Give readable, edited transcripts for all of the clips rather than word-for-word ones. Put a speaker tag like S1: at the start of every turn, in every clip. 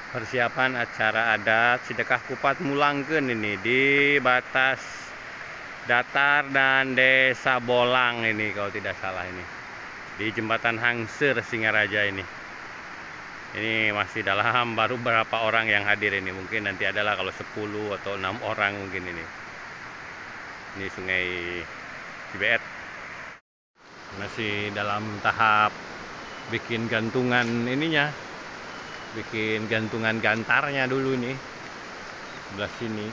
S1: Persiapan acara adat Sedekah Kupat Mulangkeun ini di batas datar dan Desa Bolang ini kalau tidak salah ini. Di Jembatan Hangseur Singaraja ini. Ini masih dalam baru berapa orang yang hadir ini. Mungkin nanti adalah kalau 10 atau 6 orang mungkin ini. Ini Sungai Cibeet. Masih dalam tahap bikin gantungan ininya. Bikin gantungan gantarnya dulu nih. Sebelah sini.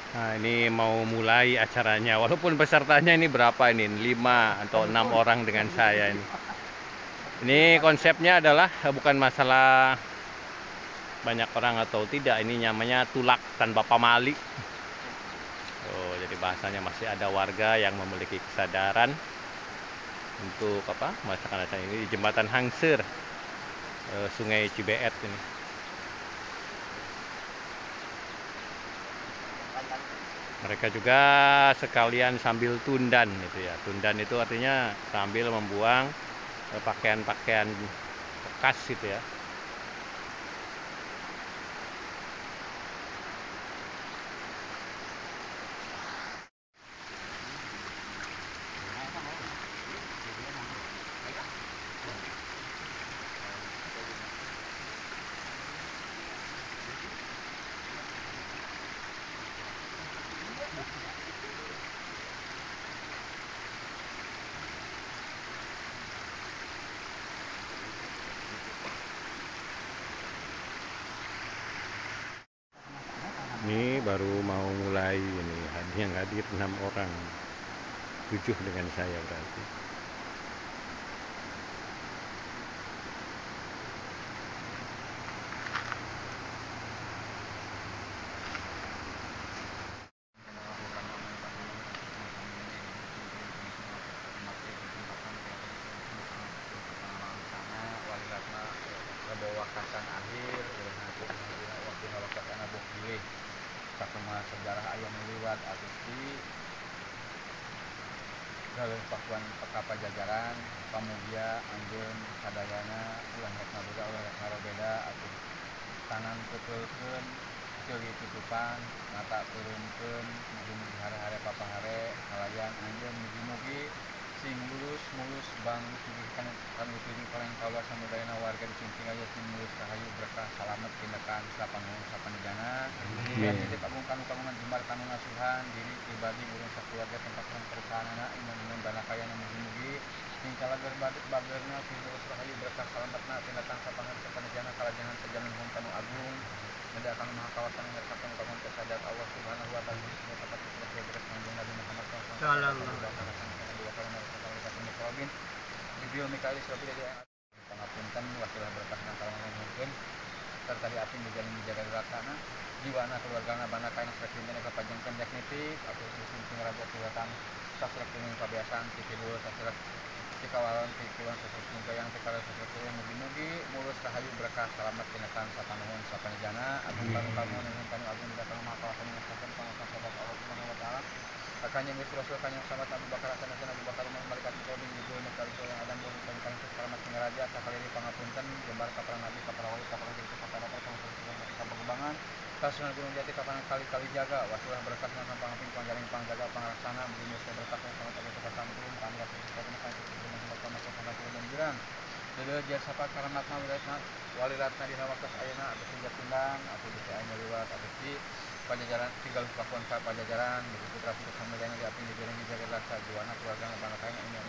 S1: Nah, ini mau mulai acaranya. Walaupun pesertanya ini berapa ini? 5 atau 6 orang dengan saya ini. Ini konsepnya adalah bukan masalah banyak orang atau tidak. Ini namanya tulak tanpa pamali. Oh, jadi bahasanya masih ada warga yang memiliki kesadaran untuk apa? Masakan acara ini di Jembatan Hangseur, Sungai Cibeet ini. Mereka juga sekalian sambil tundan gitu ya. Tundan itu artinya sambil membuang pakaian-pakaian bekas gitu ya. Ini baru mau mulai ini, yang hadir 6 orang, 7 dengan saya berarti.
S2: Wakasan akhir waktu wakasan abok pilih sakuma sejarah ayam liwat adusti galih pakuan peka pajajaran pamugia anggeun sadayana ulah rek ngaboga ulah rek ngarobeda atuh tangan kepeulkeun ceuli tutupan mata turunkeun mugi-mugi hare-hare papahare halayan anjeun mugi-mugi sing mulus bang sugih kanu tuju paling kaula samudayana warga di Cimpring aja sing mulus rahayu berkah salamet tindakan sapangun sapanegana dan titip agung kanu kagungan jembar kanu ngasuhan diri pribadi urang sakeluarga tempat perusahaanna iman banakayana mugi-mugi sing kalager bageurna sing mulus rahayu berkah salametna tindakan sapangun sapanegana kalajengan terjamin hum kanu agung Nada kanu maha kawasan ngersakeun kagungan kesadaan Allah Subhanahu wa taala bismi tapat beres kanjeng Nabi Muhammad sallallahu alaihi wasallam Bibil Mikaelis Rabbi dari pangapunten wasilah berkah nangkalangan mungkin serta diapin dijalin dijaga dilaksana jiwana keluargana banakaina saking mereka pajengkeun definitif atau susun sing raja kelihatan sastra kuning kebiasaan tidur sastra Cikawalan kulon sastra gayang tikala sastra kulon mugi-mugi mulus rahayu berkah selamat tinekan sapanuhun sapanejana agung kanu kagungan dengan kanu agung tidak kanu maka kanu ngasakeun pangasan sahabat Allah Subhanahu wa taala akanya Gusti Rasul kanyang sahabat Abu Bakar asan Abu Bakar Umar malaikat Nabi Jibril Mikail yang Adam boleh kami selamat sing raja sakaliri pangapunten jembar kapal Nabi kapal wali kapal jadi kapal dapat kapagebangan kasunan gunung jati kapanan kali-kali jaga wasilah berkah sang pangaping pangjaring pangjaga pangaraksana bumi berkah sang sama tak sampun kami akan dan Dede jasa karamatna waliratna dina waktas ayeuna atau singgah tundang atau bisa aya liwat atau di pajajaran tinggal pakuan ka pajajaran putra putri samudana di api dijaring dijaga rasa juwana keluarga banakana ini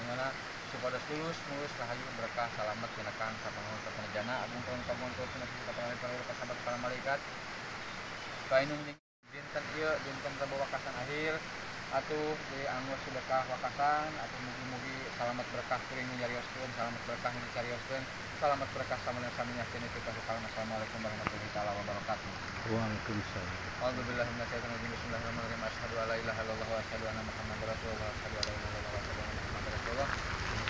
S2: supados tulus mulus rahayu berkah salamet tinakan sapangawan sapanejana agung kagungan tulus kapangan para sahabat para malaikat kainung dinten ieu dinten Rebo Wakasan akhir atuh di angus sedekah wakasan atau mugi-mugi salamet berkah kuring nyarioskeun salamet berkah dicarioskeun salamet berkah sameuna sami nyakeun itu ka Assalamualaikum warahmatullahi wabarakatuh.
S1: Waalaikumsalam.
S2: A'udzubillahi minasyaitonir rajim. Bismillahirrahmanirrahim. Asyhadu an la ilaha illallah wa asyhadu anna Muhammadar rasulullah. Asyhadu an la ilaha illallah wa asyhadu anna Muhammadar rasulullah.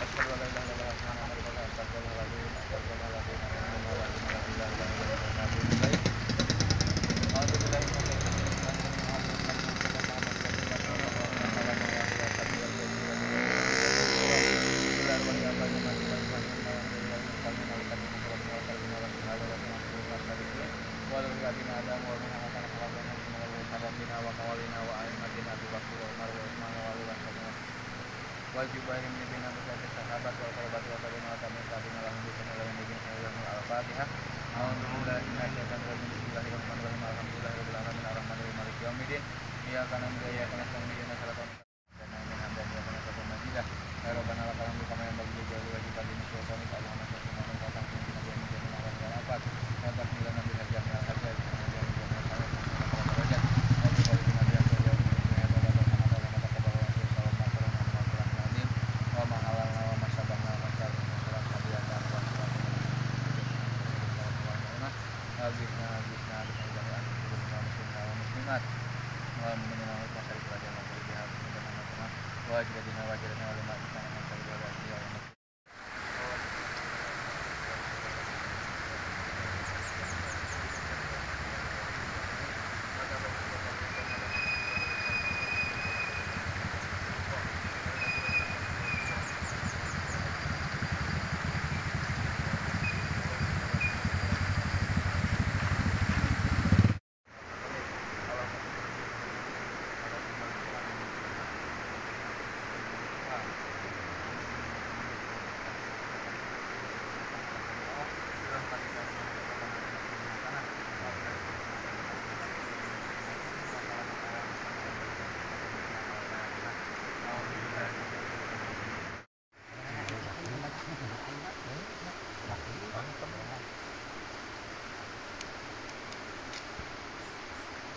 S2: Asyhadu an la ilaha illallah wa asyhadu anna Muhammadar rasulullah. Astagfirullahaladzim. Astagfirullahaladzim. Astagfirullahaladzim. A'udzubillahi minasyaitonir rajim. wal jubairi min bina berkata sahabat wal karabat wal tabi'in wal tabi'in tabi'in lahum bi ihsan ila yaumil din. Al-Fatihah. A'udzubillahi minasyaitonir rajim. Bismillahirrahmanirrahim. Alhamdulillahirabbil alamin arrahmanirrahim maliki yaumiddin. Iyyaka na'budu wa iyyaka nasta'in ihdinas siratal mustaqim. Ya Rabbana lakal hamdu kama yanbaghi li jalali wajhika wa sultanik. Allahumma shalli ala sayyidina Muhammadin wa ala alihi wa sahbihi. Ya takmilana bil hajjami al hajjaj.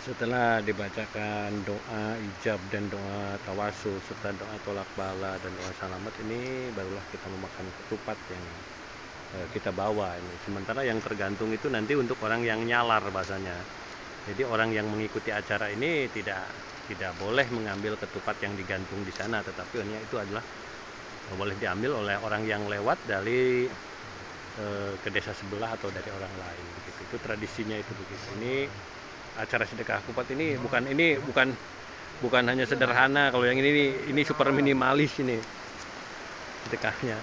S1: Setelah dibacakan doa ijab dan doa tawasul serta doa tolak bala dan doa salamat, ini barulah kita memakan ketupat yang kita bawa ini. Sementara yang tergantung itu nanti untuk orang yang nyalar bahasanya. Jadi orang yang mengikuti acara ini tidak boleh mengambil ketupat yang digantung di sana, tetapi hanya itu adalah boleh diambil oleh orang yang lewat dari ke desa sebelah atau dari orang lain. Begitu. Itu tradisinya itu begitu. Ini acara sedekah kupat ini bukan hanya sederhana. Kalau yang ini super minimalis ini sedekahnya.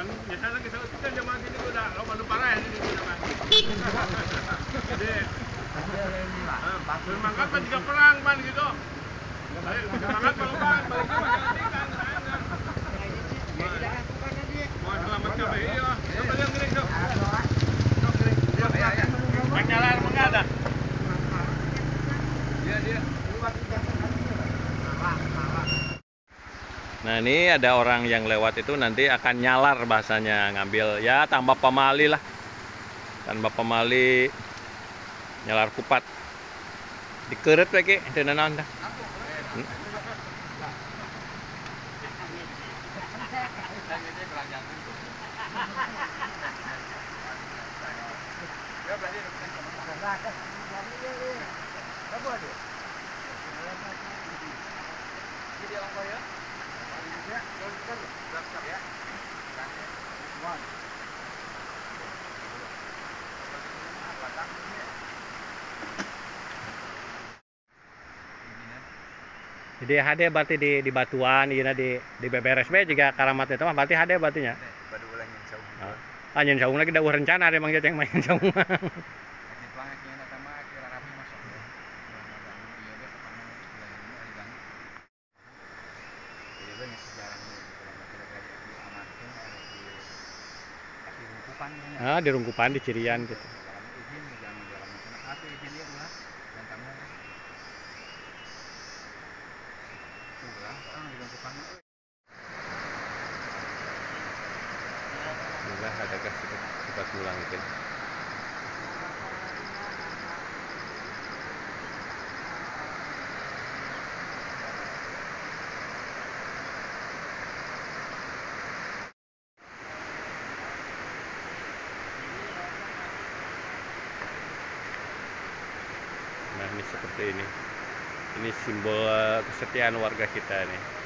S3: Biasanya kita zaman sini udah lalu parah ini udah. Jadi bermangkat kan juga perang pan gitu. Bermangkat perang balik mau selamat ke iya. Coba yang gini dong. Menyalar mengada. Dia.
S1: Nah, ini ada orang yang lewat itu nanti akan nyalar bahasanya, ngambil ya tambah pamali lah. Tanpa pamali nyalar kupat. Dikeret lagi itu naon dah. Jadi HD berarti di batuan, iya di BBRSB juga karamat itu mah berarti HD berartinya.
S2: Baru ulah nyen saung.
S1: Ah nyen saung lagi da rencana ada mang yang main saung.
S2: Di pelangaknya eta mah kira rapi masuk. Iya deh pertama wilayahnya ada gang. Jadi bener sejarahnya kira-kira diamankan oleh di Rungkupan.
S1: Ah di Rungkupan di Cirian gitu.
S2: Izin jangan jalan apa izin dia ulah dan kamu ulah di Rungkupan.
S1: Ulah ada kasih kita pulang gitu. Nah ini seperti ini simbol kesetiaan warga kita nih.